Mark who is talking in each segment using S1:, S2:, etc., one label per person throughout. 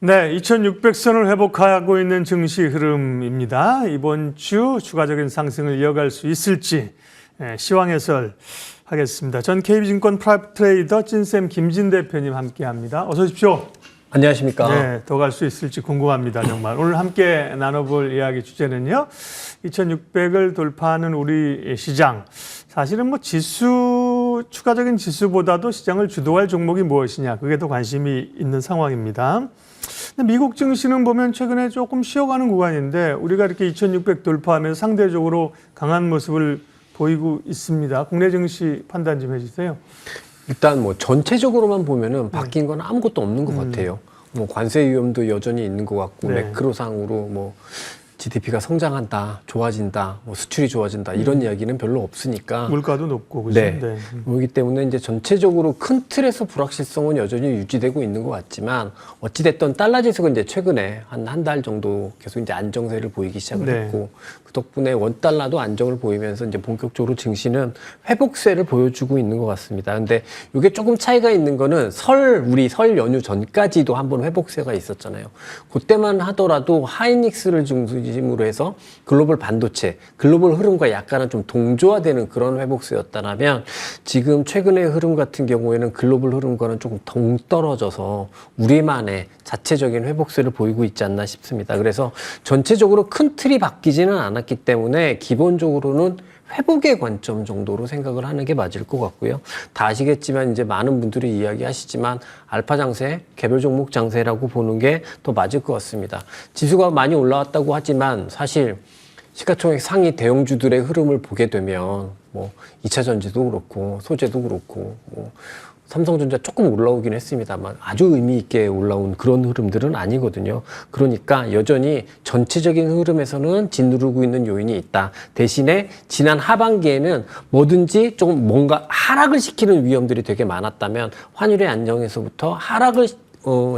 S1: 네, 2600선을 회복하고 있는 증시 흐름입니다. 이번 주 추가적인 상승을 이어갈 수 있을지 시황 해설 하겠습니다. 전 KB증권 프라이빗 트레이더 찐쌤 김진 대표님 함께합니다. 어서 오십시오.
S2: 안녕하십니까.
S1: 네, 더 갈 수 있을지 궁금합니다. 정말. 오늘 함께 나눠볼 이야기 주제는요. 2600을 돌파하는 우리 시장. 사실은 뭐 추가적인 지수보다도 시장을 주도할 종목이 무엇이냐. 그게 더 관심이 있는 상황입니다. 미국 증시는 보면 최근에 조금 쉬어가는 구간인데 우리가 이렇게 2600 돌파하면서 상대적으로 강한 모습을 보이고 있습니다. 국내 증시 판단 좀 해주세요.
S2: 일단 뭐 전체적으로만 보면은 바뀐 건 아무것도 없는 것 같아요. 뭐 관세 위험도 여전히 있는 것 같고 매크로상으로 뭐 GDP가 성장한다, 좋아진다, 뭐 수출이 좋아진다 이런 이야기는 별로 없으니까
S1: 물가도 높고 그죠?
S2: 네. 그렇기 때문에 이제 전체적으로 큰 틀에서 불확실성은 여전히 유지되고 있는 것 같지만 어찌 됐든 달러 지수가 이제 최근에 한 달 정도 계속 이제 안정세를 보이기 시작을 했고 그 덕분에 원 달러도 안정을 보이면서 이제 본격적으로 증시는 회복세를 보여주고 있는 것 같습니다. 근데 이게 조금 차이가 있는 거는 우리 설 연휴 전까지도 한번 회복세가 있었잖아요. 그때만 하더라도 하이닉스를 중심으로 해서 글로벌 반도체, 글로벌 흐름과 약간은 좀 동조화되는 그런 회복세였다면 지금 최근의 흐름 같은 경우에는 글로벌 흐름과는 조금 동떨어져서 우리만의 자체적인 회복세를 보이고 있지 않나 싶습니다. 그래서 전체적으로 큰 틀이 바뀌지는 않았기 때문에 기본적으로는 회복의 관점 정도로 생각을 하는 게 맞을 것 같고요. 다 아시겠지만 이제 많은 분들이 이야기하시지만 알파 장세, 개별 종목 장세라고 보는 게 더 맞을 것 같습니다. 지수가 많이 올라왔다고 하지만 사실 시가총액 상위 대형주들의 흐름을 보게 되면 뭐 2차 전지도 그렇고 소재도 그렇고 뭐 삼성전자 조금 올라오긴 했습니다만 아주 의미 있게 올라온 그런 흐름들은 아니거든요. 그러니까 여전히 전체적인 흐름에서는 짓누르고 있는 요인이 있다. 대신에 지난 하반기에는 뭐든지 조금 뭔가 하락을 시키는 위험들이 되게 많았다면 환율의 안정에서부터 하락을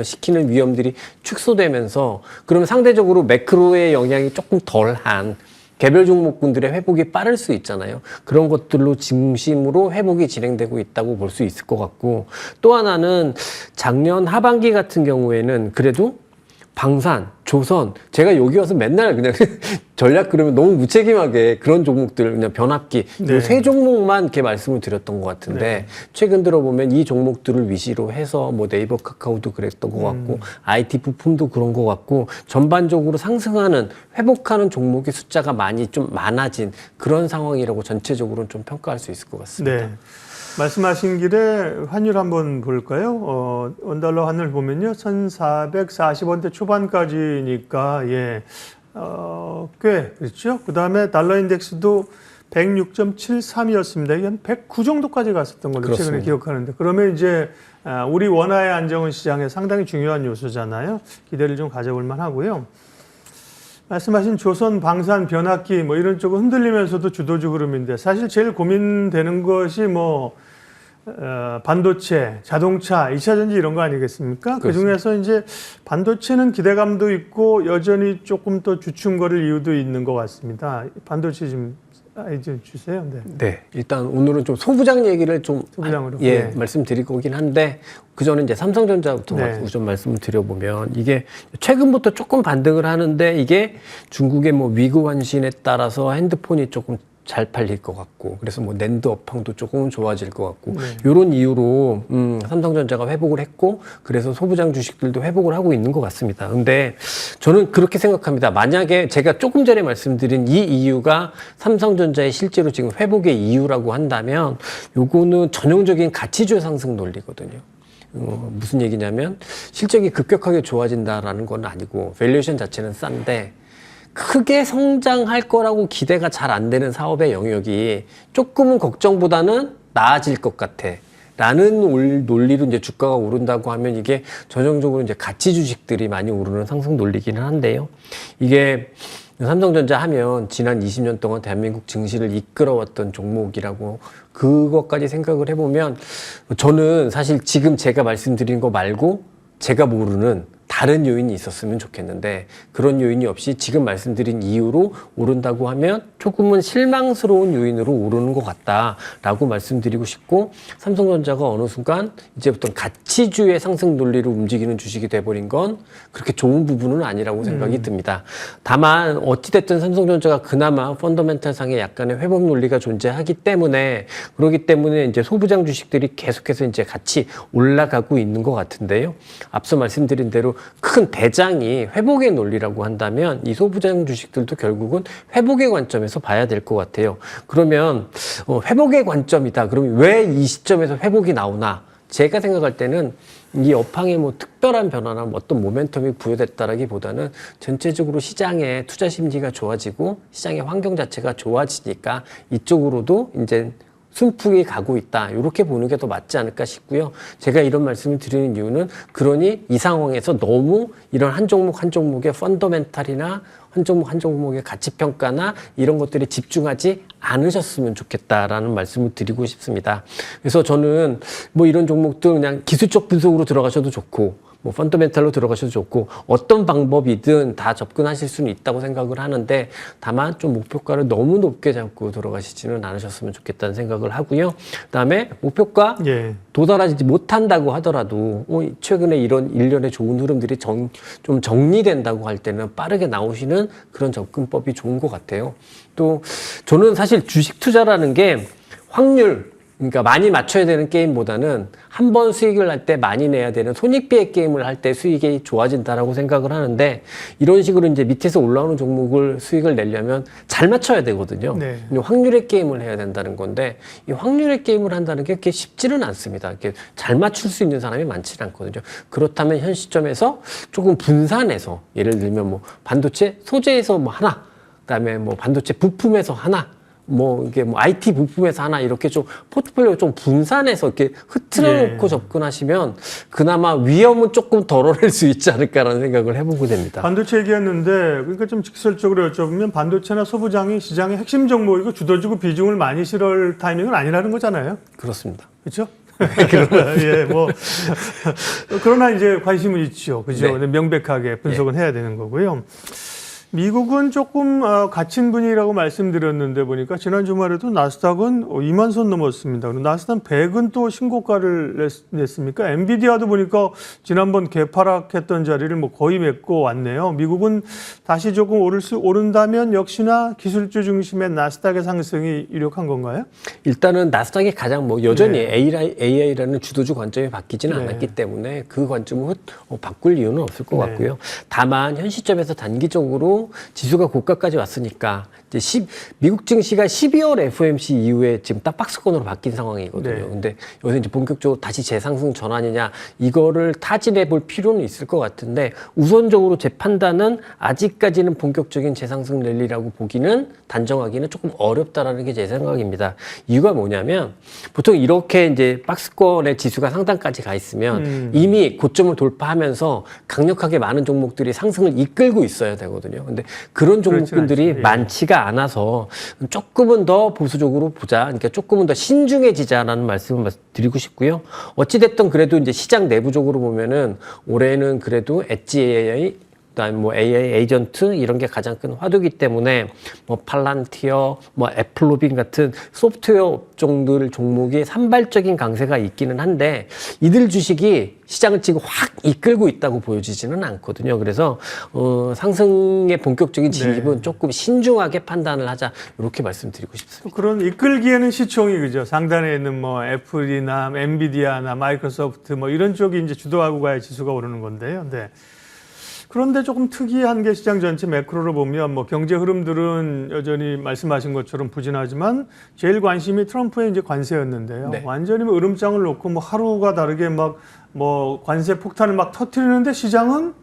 S2: 시키는 위험들이 축소되면서 그러면 상대적으로 매크로의 영향이 조금 덜한 개별 종목군들의 회복이 빠를 수 있잖아요. 그런 것들로 중심으로 회복이 진행되고 있다고 볼 수 있을 것 같고 또 하나는 작년 하반기 같은 경우에는 그래도 방산, 조선 제가 여기 와서 맨날 그냥 전략 그러면 너무 무책임하게 그런 종목들 그냥 변압기 이 세 종목만 이렇게 말씀을 드렸던 것 같은데 최근 들어보면 이 종목들을 위시로 해서 뭐 네이버 카카오도 그랬던 것 같고 IT 부품도 그런 것 같고 전반적으로 상승하는 회복하는 종목의 숫자가 많이 좀 많아진 그런 상황이라고 전체적으로는 좀 평가할 수 있을 것 같습니다.
S1: 네. 말씀하신 길에 환율 한번 볼까요? 원달러 환율 보면요. 1440원대 초반까지니까, 꽤, 그렇죠? 그 다음에 달러 인덱스도 106.73이었습니다. 이게 한 109 정도까지 갔었던 걸로
S2: 그렇습니다.
S1: 최근에 기억하는데. 그러면 이제, 우리 원화의 안정은 시장에 상당히 중요한 요소잖아요. 기대를 좀 가져볼 만 하고요. 말씀하신 조선, 방산, 변압기 뭐 이런 쪽은 흔들리면서도 주도적 흐름인데 사실 제일 고민되는 것이 뭐 반도체, 자동차, 2차 전지 이런 거 아니겠습니까? 그 중에서 이제 반도체는 기대감도 있고 여전히 조금 더 주춤거릴 이유도 있는 것 같습니다. 반도체 좀 주세요.
S2: 네, 일단 오늘은 좀 소부장 얘기를 좀
S1: 소부장으로
S2: 말씀드릴 거긴 한데 그 전에 이제 삼성전자부터 우선 말씀을 드려보면 이게 최근부터 조금 반등을 하는데 이게 중국의 뭐 위구 환신에 따라서 핸드폰이 조금 잘 팔릴 것 같고 그래서 뭐 낸드 업황도 조금 좋아질 것 같고 이런 이유로 삼성전자가 회복을 했고 그래서 소부장 주식들도 회복을 하고 있는 것 같습니다. 근데 저는 그렇게 생각합니다. 만약에 제가 조금 전에 말씀드린 이 이유가 삼성전자의 실제로 지금 회복의 이유라고 한다면 요거는 전형적인 가치주 상승 논리거든요. 무슨 얘기냐면 실적이 급격하게 좋아진다라는 건 아니고 밸류에이션 자체는 싼데 크게 성장할 거라고 기대가 잘 안 되는 사업의 영역이 조금은 걱정보다는 나아질 것 같아. 라는 논리로 이제 주가가 오른다고 하면 이게 전형적으로 이제 가치 주식들이 많이 오르는 상승 논리기는 한데요. 이게 삼성전자 하면 지난 20년 동안 대한민국 증시를 이끌어왔던 종목이라고 그것까지 생각을 해보면 저는 사실 지금 제가 말씀드린 거 말고 제가 모르는 다른 요인이 있었으면 좋겠는데 그런 요인이 없이 지금 말씀드린 이유로 오른다고 하면 조금은 실망스러운 요인으로 오르는 것 같다라고 말씀드리고 싶고 삼성전자가 어느 순간 이제부터 가치주의 상승 논리로 움직이는 주식이 돼버린 건 그렇게 좋은 부분은 아니라고 생각이 듭니다. 다만 어찌됐든 삼성전자가 그나마 펀더멘탈상에 약간의 회복 논리가 존재하기 때문에 그렇기 때문에 이제 소부장 주식들이 계속해서 이제 같이 올라가고 있는 것 같은데요. 앞서 말씀드린 대로 큰 대장이 회복의 논리라고 한다면 이 소부장 주식들도 결국은 회복의 관점에서 봐야 될 것 같아요. 그러면 회복의 관점이다. 그러면 왜 이 시점에서 회복이 나오나? 제가 생각할 때는 이 업황에 뭐 특별한 변화나 어떤 모멘텀이 부여됐다라기보다는 전체적으로 시장의 투자 심리가 좋아지고 시장의 환경 자체가 좋아지니까 이쪽으로도 이제 순풍이 가고 있다. 이렇게 보는 게 더 맞지 않을까 싶고요. 제가 이런 말씀을 드리는 이유는 그러니 이 상황에서 너무 이런 한 종목 한 종목의 펀더멘탈이나 한 종목 한 종목의 가치평가나 이런 것들에 집중하지 않으셨으면 좋겠다라는 말씀을 드리고 싶습니다. 그래서 저는 뭐 이런 종목들 그냥 기술적 분석으로 들어가셔도 좋고 뭐 펀더멘탈로 들어가셔도 좋고 어떤 방법이든 다 접근하실 수는 있다고 생각을 하는데 다만 좀 목표가를 너무 높게 잡고 들어가시지는 않으셨으면 좋겠다는 생각을 하고요. 그다음에 목표가 도달하지 못한다고 하더라도 최근에 이런 일련의 좋은 흐름들이 좀 정리된다고 할 때는 빠르게 나오시는 그런 접근법이 좋은 것 같아요. 또 저는 사실 주식 투자라는 게 확률 그러니까 많이 맞춰야 되는 게임보다는 한 번 수익을 날 때 많이 내야 되는 손익비의 게임을 할 때 수익이 좋아진다라고 생각을 하는데 이런 식으로 이제 밑에서 올라오는 종목을 수익을 내려면 잘 맞춰야 되거든요.
S1: 네.
S2: 확률의 게임을 해야 된다는 건데 이 확률의 게임을 한다는 게 그렇게 쉽지는 않습니다. 이렇게 잘 맞출 수 있는 사람이 많지는 않거든요. 그렇다면 현 시점에서 조금 분산해서 예를 들면 뭐 반도체 소재에서 뭐 하나, 그다음에 뭐 반도체 부품에서 하나, 뭐 이게 뭐 IT 부품에서 하나 이렇게 좀 포트폴리오 좀 분산해서 이렇게 흐트러 놓고 접근하시면 그나마 위험은 조금 덜어낼 수 있지 않을까라는 생각을 해보게 됩니다.
S1: 반도체 얘기했는데 그러니까 좀 직설적으로 여쭤보면 반도체나 소부장이 시장의 핵심 종목이고 주도주고 비중을 많이 실을 타이밍은 아니라는 거잖아요.
S2: 그렇습니다.
S1: 그렇죠? 예, 뭐 그러나 이제 관심은 있죠, 그죠? 네. 명백하게 분석은 해야 되는 거고요. 미국은 조금 갇힌 분위기라고 말씀드렸는데 보니까 지난 주말에도 나스닥은 2만 선 넘었습니다. 그리고 나스닥 100은 또 신고가를 냈습니까? 엔비디아도 보니까 지난번 개파락했던 자리를 뭐 거의 맺고 왔네요. 미국은 다시 조금 오른다면 역시나 기술주 중심의 나스닥의 상승이 유력한 건가요?
S2: 일단은 나스닥이 가장 뭐 여전히 AI라는 주도주 관점이 바뀌지는 않았기 때문에 그 관점을 바꿀 이유는 없을 것 같고요. 다만 현 시점에서 단기적으로 지수가 고가까지 왔으니까 이제 미국 증시가 12월 FOMC 이후에 지금 딱 박스권으로 바뀐 상황이거든요. 근데 여기서 이제 본격적으로 다시 재상승 전환이냐 이거를 타진해 볼 필요는 있을 것 같은데 우선적으로 제 판단은 아직까지는 본격적인 재상승 랠리라고 보기는 단정하기는 조금 어렵다라는 게 제 생각입니다. 이유가 뭐냐면 보통 이렇게 이제 박스권의 지수가 상단까지 가 있으면 이미 고점을 돌파하면서 강력하게 많은 종목들이 상승을 이끌고 있어야 되거든요. 근데 그런 종목들이 많지가 않아서 조금은 더 보수적으로 보자. 그러니까 조금은 더 신중해지자라는 말씀을 드리고 싶고요. 어찌됐든 그래도 이제 시장 내부적으로 보면은 올해는 그래도 엣지 AI 그다음에 뭐 AI 에이전트 이런 게 가장 큰 화두이기 때문에 뭐 팔란티어, 뭐 애플로빈 같은 소프트웨어 업종들 종목이 산발적인 강세가 있기는 한데 이들 주식이 시장을 지금 확 이끌고 있다고 보여지지는 않거든요. 그래서 상승의 본격적인 진입은 조금 신중하게 판단을 하자 이렇게 말씀드리고 싶습니다.
S1: 그런 이끌기에는 시총이 그죠. 상단에 있는 뭐 애플이나 엔비디아나 마이크로소프트 뭐 이런 쪽이 이제 주도하고 가야 지수가 오르는 건데요. 네. 그런데 조금 특이한 게 시장 전체 매크로로 보면 뭐 경제 흐름들은 여전히 말씀하신 것처럼 부진하지만 제일 관심이 트럼프의 이제 관세였는데요. 완전히 뭐 으름장을 놓고 뭐 하루가 다르게 막 뭐 관세 폭탄을 막 터뜨리는데 시장은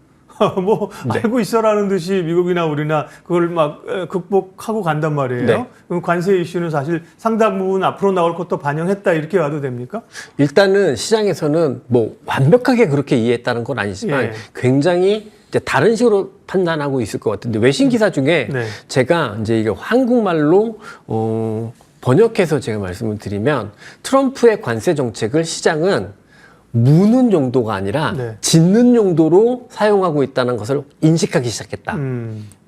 S1: 뭐 알고 있어라는 듯이 미국이나 우리나 그걸 막 극복하고 간단 말이에요. 그럼 관세 이슈는 사실 상당 부분 앞으로 나올 것도 반영했다 이렇게 봐도 됩니까?
S2: 일단은 시장에서는 뭐 완벽하게 그렇게 이해했다는 건 아니지만 굉장히 이제 다른 식으로 판단하고 있을 것 같은데 외신 기사 중에 제가 이제 이게 한국말로 번역해서 제가 말씀을 드리면 트럼프의 관세 정책을 시장은 무는 용도가 아니라
S1: 네.
S2: 짓는 용도로 사용하고 있다는 것을 인식하기 시작했다.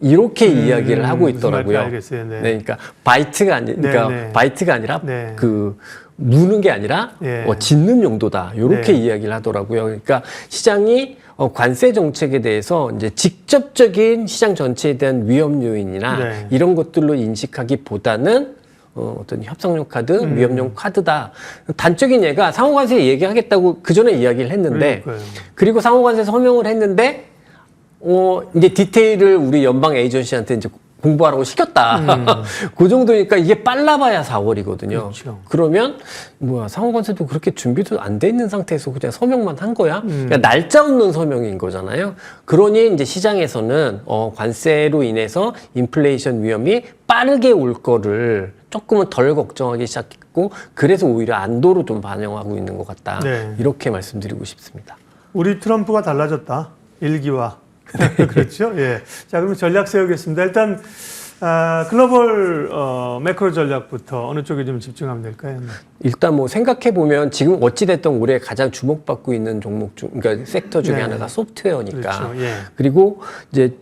S2: 이렇게 이야기를 하고 있더라고요.
S1: 알겠어요. 네.
S2: 네, 그러니까 바이트가 아니라
S1: 네.
S2: 그 무는 게 아니라
S1: 네.
S2: 짓는 용도다. 이렇게
S1: 네.
S2: 이야기를 하더라고요. 그러니까 시장이 관세 정책에 대해서 이제 직접적인 시장 전체에 대한 위험 요인이나
S1: 네.
S2: 이런 것들로 인식하기보다는 어떤 협상용 카드, 위험용 카드다. 단적인 예가 상호관세 얘기하겠다고 그 전에 이야기를 했는데,
S1: 그러니까요.
S2: 그리고 상호관세 서명을 했는데, 이제 디테일을 우리 연방 에이전시한테 이제 공부하라고 시켰다. 그 정도니까 이게 빨라봐야 4월이거든요.
S1: 그렇죠.
S2: 그러면 뭐야 상호관세도 그렇게 준비도 안 돼 있는 상태에서 그냥 서명만 한 거야? 그러니까 날짜 없는 서명인 거잖아요. 그러니 이제 시장에서는 관세로 인해서 인플레이션 위험이 빠르게 올 거를 조금은 덜 걱정하기 시작했고, 그래서 오히려 안도로 좀 반영하고 있는 것 같다.
S1: 네.
S2: 이렇게 말씀드리고 싶습니다.
S1: 우리 트럼프가 달라졌다. 일기와. 그렇죠. 예. 자, 그럼 전략 세우겠습니다. 일단, 글로벌, 매크로 전략부터 어느 쪽에 좀 집중하면 될까요?
S2: 일단 뭐 생각해보면 지금 어찌됐든 올해 가장 주목받고 있는 종목 중, 그러니까 섹터 중에
S1: 네.
S2: 하나가 소프트웨어니까.
S1: 그렇죠. 예.
S2: 그리고 이제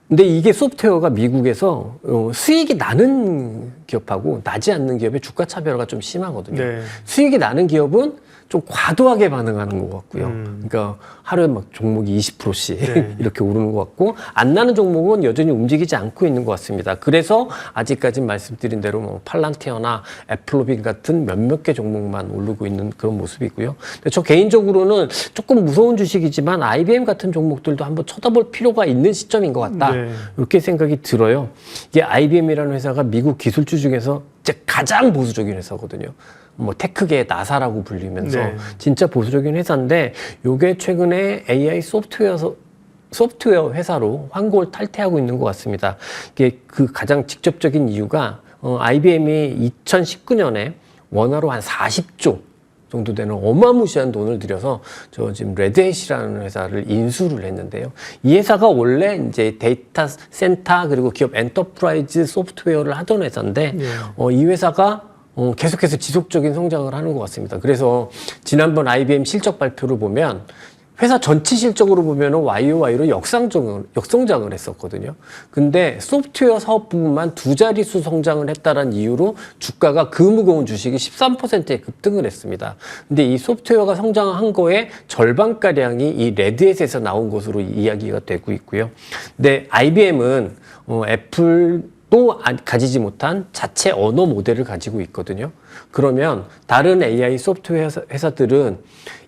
S2: 근데 이게 소프트웨어가 미국에서 수익이 나는 기업하고 나지 않는 기업의 주가 차별화가 좀 심하거든요.
S1: 네.
S2: 수익이 나는 기업은 좀 과도하게 반응하는 것 같고요. 그러니까 하루에 막 종목이 20%씩
S1: 네.
S2: 이렇게 오르는 것 같고, 안 나는 종목은 여전히 움직이지 않고 있는 것 같습니다. 그래서 아직까지 말씀드린 대로 뭐 팔란티어나 애플로빈 같은 몇몇 개 종목만 오르고 있는 그런 모습이고요. 근데 저 개인적으로는 조금 무서운 주식이지만 IBM 같은 종목들도 한번 쳐다볼 필요가 있는 시점인 것 같다.
S1: 네.
S2: 이렇게 생각이 들어요. 이게 IBM이라는 회사가 미국 기술주 중에서 진짜 가장 보수적인 회사거든요. 뭐 테크계의 나사라고 불리면서
S1: 네.
S2: 진짜 보수적인 회사인데, 요게 최근에 AI 소프트웨어 회사로 환골 탈퇴하고 있는 것 같습니다. 이게 그 가장 직접적인 이유가 IBM이 2019년에 원화로 한 40조 정도 되는 어마무시한 돈을 들여서 저 지금 레드햇이라는 회사를 인수를 했는데요. 이 회사가 원래 이제 데이터 센터 그리고 기업 엔터프라이즈 소프트웨어를 하던 회사인데,
S1: 네.
S2: 이 회사가 계속해서 지속적인 성장을 하는 것 같습니다. 그래서 지난번 IBM 실적 발표를 보면 회사 전체 실적으로 보면은 YOY로 역성장을 했었거든요. 근데 소프트웨어 사업 부분만 두 자릿수 성장을 했다는 이유로 주가가 그 무거운 주식이 13%에 급등을 했습니다. 근데 이 소프트웨어가 성장한 거에 절반가량이 이 레드햇에서 나온 것으로 이야기가 되고 있고요. 근데 IBM은 애플도 가지지 못한 자체 언어 모델을 가지고 있거든요. 그러면 다른 AI 소프트웨어 회사들은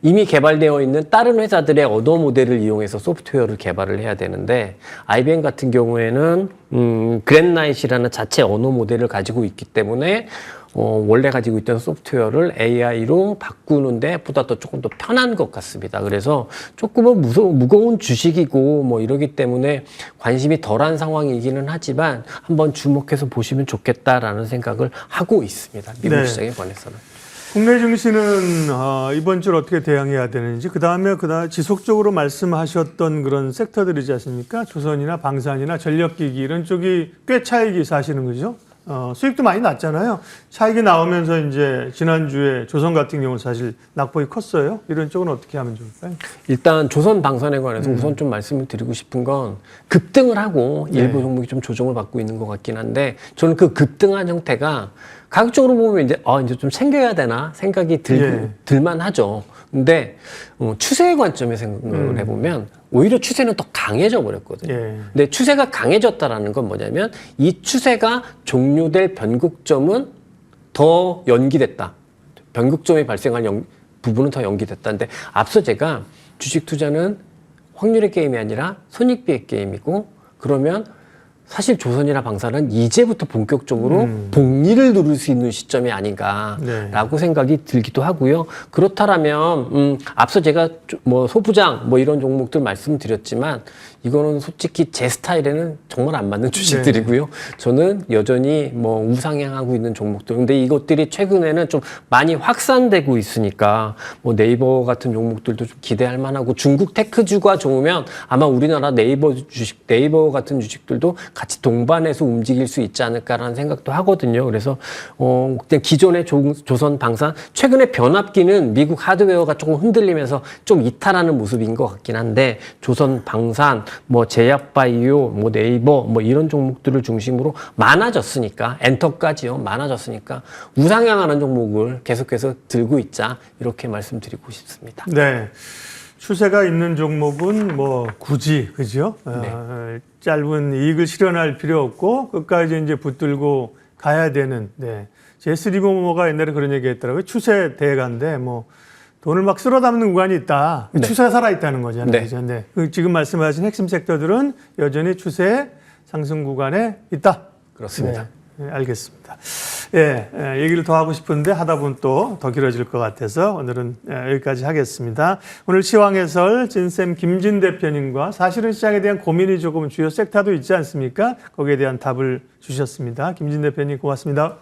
S2: 이미 개발되어 있는 다른 회사들의 언어 모델을 이용해서 소프트웨어를 개발을 해야 되는데, IBM 같은 경우에는 그랜나잇이라는 자체 언어 모델을 가지고 있기 때문에 원래 가지고 있던 소프트웨어를 AI로 바꾸는데 보다 더 조금 더 편한 것 같습니다. 그래서 조금은 무거운 주식이고 뭐 이러기 때문에 관심이 덜한 상황이기는 하지만 한번 주목해서 보시면 좋겠다라는 생각을 하고 있습니다. 미국
S1: 네.
S2: 시장에 관해서는.
S1: 국내 증시는 이번 주 어떻게 대응해야 되는지, 그다음에 지속적으로 말씀하셨던 그런 섹터들이지 않습니까? 조선이나 방산이나 전력기기 이런 쪽이 꽤 차익이 사시는 거죠. 수익도 많이 났잖아요. 차익이 나오면서 이제 지난주에 조선 같은 경우는 사실 낙폭이 컸어요. 이런 쪽은 어떻게 하면 좋을까요?
S2: 일단 조선 방산에 관해서 우선 좀 말씀을 드리고 싶은 건, 급등을 하고 일부 종목이 좀 조정을 받고 있는 것 같긴 한데, 저는 그 급등한 형태가 가격적으로 보면 이제 좀 챙겨야 되나 생각이 들만 하죠. 근데 추세의 관점에 생각을 해보면 오히려 추세는 더 강해져 버렸거든요.
S1: 예.
S2: 근데 추세가 강해졌다라는 건 뭐냐면, 이 추세가 종료될 변곡점은 더 연기됐다. 변곡점이 발생할 부분은 더 연기됐다. 근데 앞서 제가 주식 투자는 확률의 게임이 아니라 손익비의 게임이고, 그러면 사실 조선이나 방산은 이제부터 본격적으로 복리를 누릴 수 있는 시점이 아닌가라고 생각이 들기도 하고요. 그렇다면 앞서 제가 뭐 소부장 뭐 이런 종목들 말씀드렸지만, 이거는 솔직히 제 스타일에는 정말 안 맞는 주식들이고요. 저는 여전히 뭐 우상향하고 있는 종목들. 근데 이것들이 최근에는 좀 많이 확산되고 있으니까 뭐 네이버 같은 종목들도 좀 기대할 만하고 중국 테크주가 좋으면 아마 우리나라 네이버 같은 주식들도 같이 동반해서 움직일 수 있지 않을까라는 생각도 하거든요. 그래서 그냥 기존의 조선 방산 최근에 변압기는 미국 하드웨어가 조금 흔들리면서 좀 이탈하는 모습인 것 같긴 한데 조선 방산, 뭐 제약바이오, 뭐 네이버 뭐 이런 종목들을 중심으로 많아졌으니까 엔터까지요 많아졌으니까 우상향하는 종목을 계속해서 들고 있자 이렇게 말씀드리고 싶습니다.
S1: 네. 추세가 있는 종목은 뭐 굳이 그죠?
S2: 네.
S1: 짧은 이익을 실현할 필요 없고 끝까지 이제 붙들고 가야 되는. 네. 제스 리버모가 옛날에 그런 얘기했더라고요. 추세 대가인데 뭐 돈을 막 쓸어 담는 구간이 있다.
S2: 네.
S1: 추세가 살아 있다는 거잖아요.
S2: 네.
S1: 그죠? 네. 지금 말씀하신 핵심 섹터들은 여전히 추세 상승 구간에 있다.
S2: 그렇습니다.
S1: 네, 알겠습니다. 예, 얘기를 더 하고 싶은데 하다 보면 또 더 길어질 것 같아서 오늘은 여기까지 하겠습니다. 오늘 시황해설 진쌤 김진 대표님과 사실은 시장에 대한 고민이 조금 주요 섹터도 있지 않습니까? 거기에 대한 답을 주셨습니다. 김진 대표님 고맙습니다.